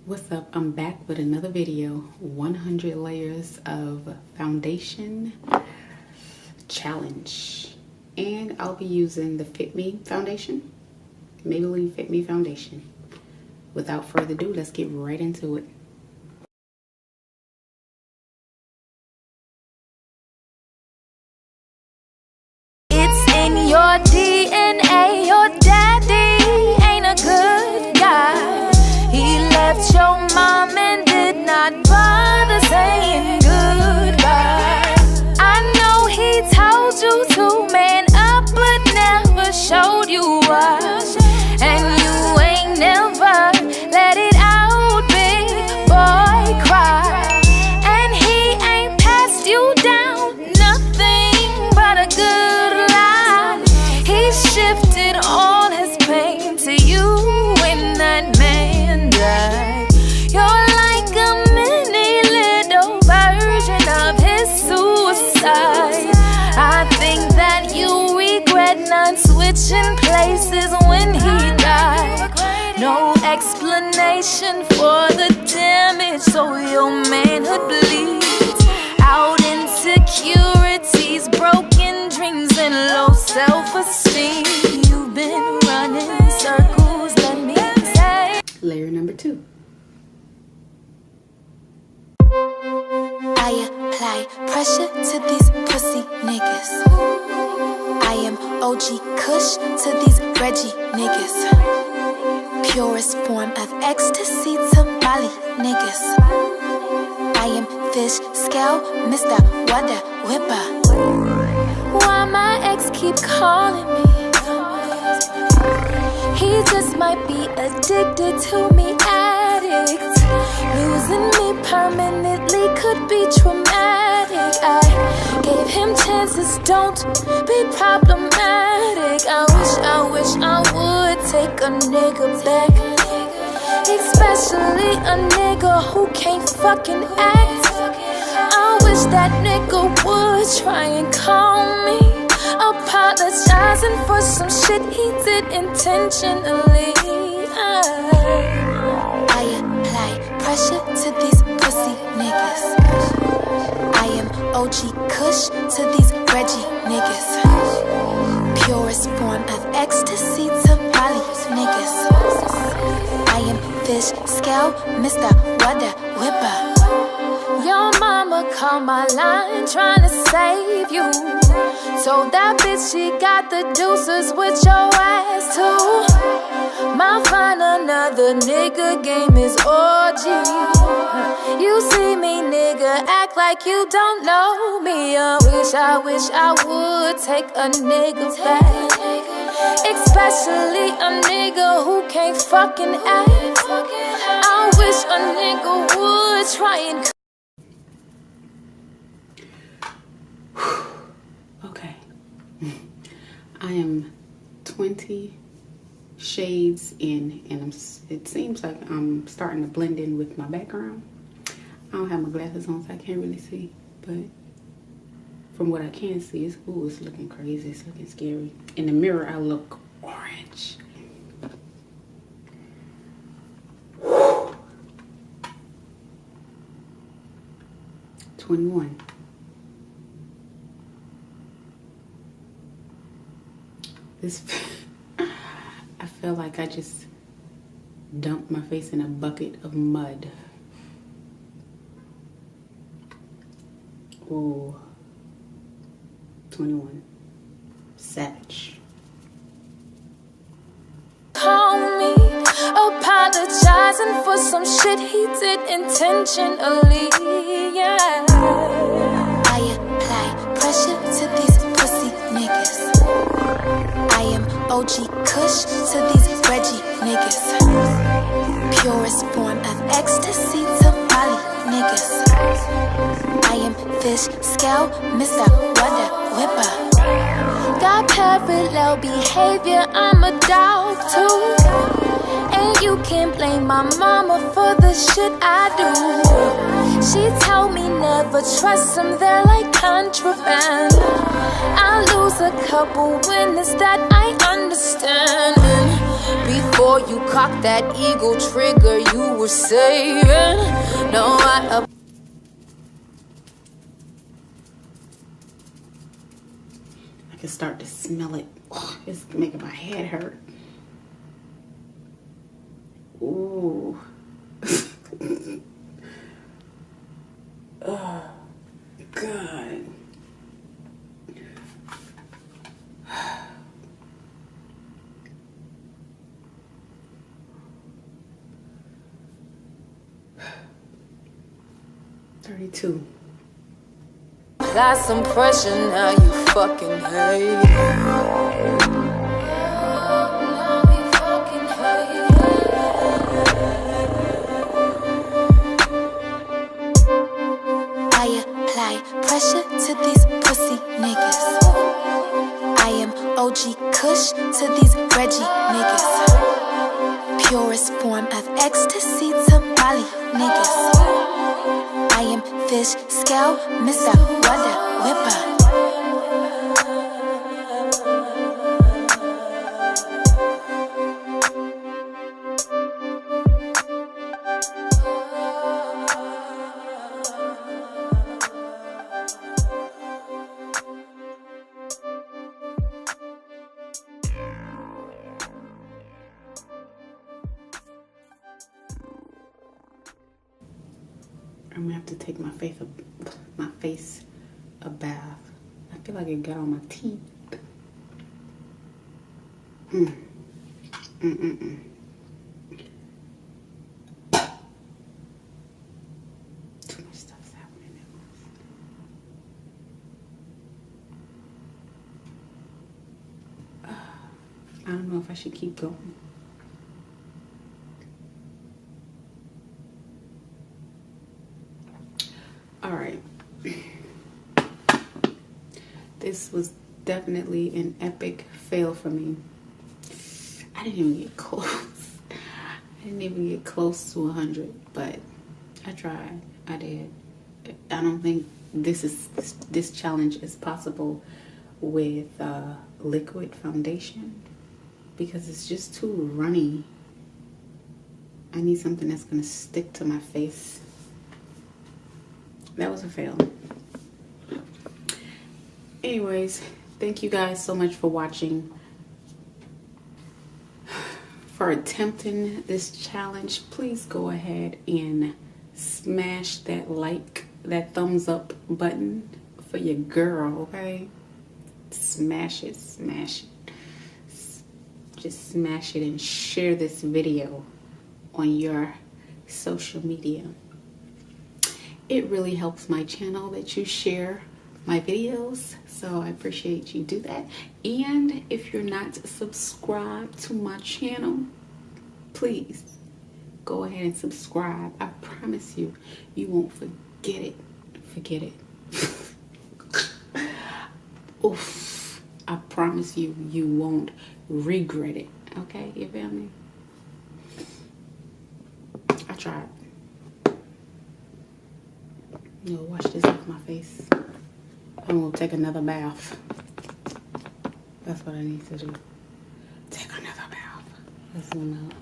What's up? I'm back with another video. 100 layers of foundation challenge, and I'll be using the Fit Me foundation, Maybelline Fit Me foundation. Without further ado, let's get right into it. It's in your DNA. Your daddy ain't a good guy. He left your mom and did not bother saying goodbye. I know he told you to man up, but never showed you why. And you ain't never let it out, big boy, cry. And he ain't passed you down nothing but a good lie. He shifted all his pain to you when that man died. You're like a mini little version of his suicide. I think that you regret not switching places when he died. No explanation for the damage, so your manhood bleeds out. Insecurities, broken dreams, and low self-esteem. You've been running circles, let me say. Layer number 2. I apply pressure to these pussy niggas. I am OG Kush to these Reggie niggas. Purest form of ecstasy to Molly niggas. I am fish scale, Mr. Wonder Whipper. Why my ex keep calling me? He just might be addicted to me, addict. Losing me permanently could be traumatic. I gave him chances, don't be problematic. I wish I would take a nigga back, especially a nigga who can't fucking act. I wish that nigga would try and call me, apologizing for some shit he did intentionally. I apply pressure to these pussy niggas. I am OG Kush to these Reggie niggas. Purest form of ecstasy to Molly niggas. I am fish scale, Mr. Wonder Whipper. Your mama called my line trying to save you. Told that bitch she got the deuces with your ass too. My find another nigga game is orgy. You see me, nigga, act like you don't know me. I wish I would take a nigga back, especially a nigga who can't fucking act. I wish a nigga would try and. Okay. I am 20 shades in, and it seems like I'm starting to blend in with my background. I don't have my glasses on, so I can't really see, but from what I can see, it's looking crazy. It's looking scary. In the mirror, I look orange. 21. This, I feel like I just dumped my face in a bucket of mud. Ooh. 21. Savage. Call me, apologizing for some shit he did intentionally, yeah. I apply pressure to these pussy niggas. I am OG Kush to these Reggie niggas. Purest form of ecstasy to Molly niggas. I am fish scale, Mr. Wonder Whipper. Got parallel behavior, I'm a dog too. And you can't blame my mama for the shit I do. She told me never trust them, they're like contraband. I lose a couple winners that I understand. And before you cock that ego trigger, you were saving. No, I can start to smell it. Oh, it's making my head hurt. Ooh. Oh, God. $32. got some pressure now, you fucking hate. I apply pressure to these pussy niggas. I am OG Kush to these Reggie niggas. Purest form of ecstasy to Molly niggas. I am fish scale, Mr. Wonder Whipper. I'm gonna have to take my face a bath. I feel like it got on my teeth. Too much stuff's happening at once. I don't know if I should keep going. All right. This was definitely an epic fail for me. I didn't even get close. I didn't even get close to 100, but I tried. I did. I don't think this challenge is possible with liquid foundation because it's just too runny. I need something that's gonna stick to my face. That was a fail. Anyways, thank you guys so much for watching, for attempting this challenge. Please go ahead and smash that that thumbs up button for your girl, okay? Smash it, smash it. Just smash it and share this video on your social media. It really helps my channel that you share my videos, so I appreciate you do that. And if you're not subscribed to my channel, please go ahead and subscribe. I promise you, you won't forget it. Forget it. Oof. I promise you, you won't regret it. Okay, you feel me? I tried. No, wash this off my face. I'm gonna take another bath. That's what I need to do. Take another bath. Let's zoom out.